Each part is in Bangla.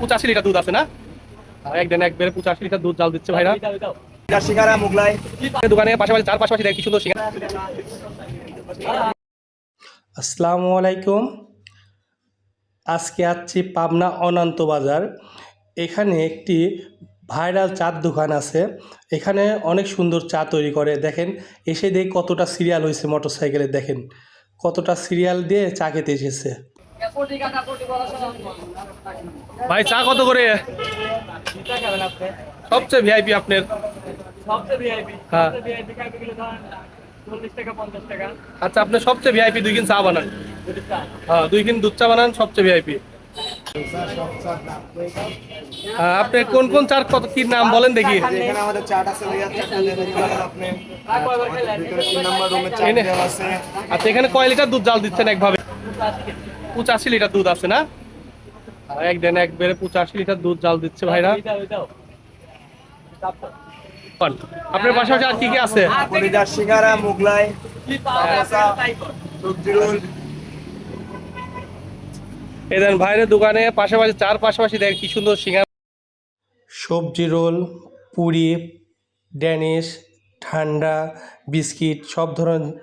85 লিটার দুধ আছে না? একদিন একবারে 85 লিটার দুধ জাল দিচ্ছে ভাইরা। সিঙ্গারা মোগলাই দোকানে পাশাপাশি চার পাশাপাশি দেখ কি সুন্দর সিঙ্গারা। আসসালামু আলাইকুম। আজকে আসছি পাবনা অনন্ত বাজার। এখানে একটি ভাইরাল চার দোকান আছে। এখানে অনেক সুন্দর চা তৈরি করে। দেখেন এসে দেখি কতটা সিরিয়াল হয়েছে, মোটর সাইকেলে দেখেন কতটা সিরিয়াল দিয়ে চা খেতে এসেছে। ভাই চা কত করে? সবচেয়ে ভিআইপি আপনার? হ্যাঁ আচ্ছা, আপনি সবচেয়ে ভিআইপি 2 কিন চা বানান? হ্যাঁ 2 কিন দুধ চা বানান, সবচেয়ে ভিআইপি। আপনি কোন কোন চার কত কি নাম বলেন দেখি? এখানে আমাদের চাট আছে ভাইয়া, চাটটা দিয়ে দিতে পারেন আপনি। ভিতরে 3 নাম্বার রুমে চাট দেওয়া আছে। আচ্ছা, এখানে কয় লিটার দুধ জাল দিচ্ছেন একভাবে? 85 লিটার দুধ আছে না? একদিন একবারে 85 লিটার দুধ জাল দিচ্ছে ভাইরা। আপনার পাশাপাশি আর কি কি আছে? কলিজার সিঙ্গারা মোগলাই সবজি রোল। এই দেন ভাইয়ের দোকানে পাশাপাশি চার পাশাপাশি দেখ কি সুন্দর সিঙ্গারা, সবজি রোল, পুরি, ড্যানিশ, ঠান্ডা, বিস্কিট, সব ধরনের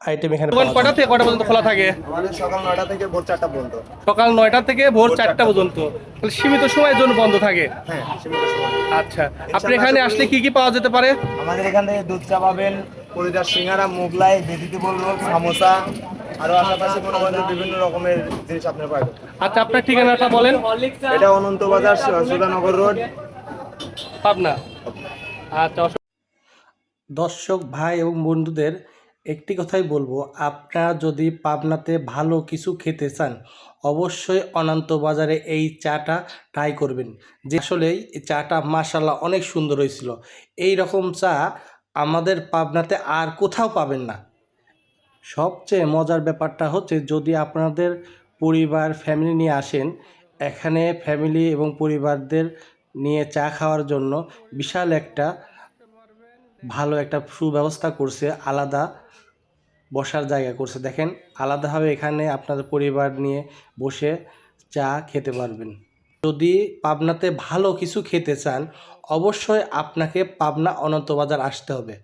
আইটেম এখানে পাওয়া যায়। কটা থেকে কটা পর্যন্ত খোলা থাকে? আমাদের সকাল 9টা থেকে ভোর 4টা পর্যন্ত। সকাল 9টা থেকে ভোর 4টা পর্যন্ত, তাহলে সীমিত সময়ের জন্য বন্ধ থাকে। হ্যাঁ, সীমিত সময়। আচ্ছা, আপনি এখানে আসলে কি কি পাওয়া যেতে পারে? আমাদের এখান থেকে দুধ চা পাবেন, কলিজার সিঙ্গারা মোগলাই, ভেজিটেবল রোল, সামোসা, আরো আশেপাশে মনে করেন বিভিন্ন রকমের জিনিস আপনি পাবেন। আচ্ছা, আপনার ঠিকানাটা বলেন। এটা অনন্ত বাজার, সুধানগর রোড, পাবনা। আচ্ছা, দর্শক ভাই এবং বন্ধুদের একটি কথাই বলবো, আপনারা যদি পাবনাতে ভালো কিছু খেতে চান অবশ্যই অনন্ত বাজারে এই চাটা ট্রাই করবেন। যে আসলেই এই চাটা মাশাআল্লাহ অনেক সুন্দর হয়েছিল। এই রকম চা আমাদের পাবনাতে আর কোথাও পাবেন না। সবচেয়ে মজার ব্যাপারটা হচ্ছে, যদি আপনাদের পরিবার ফ্যামিলি নিয়ে আসেন, এখানে ফ্যামিলি এবং পরিবারদের নিয়ে চা খাওয়ার জন্য বিশাল একটা ভালো একটা সুব্যবস্থা করছে, আলাদা বসার জায়গা করছে। দেখেন আলাদাভাবে এখানে আপনাদের পরিবার নিয়ে বসে চা খেতে পারবেন। যদি পাবনাতে ভালো কিছু খেতে চান অবশ্যই আপনাকে পাবনা অনন্ত বাজার আসতে হবে।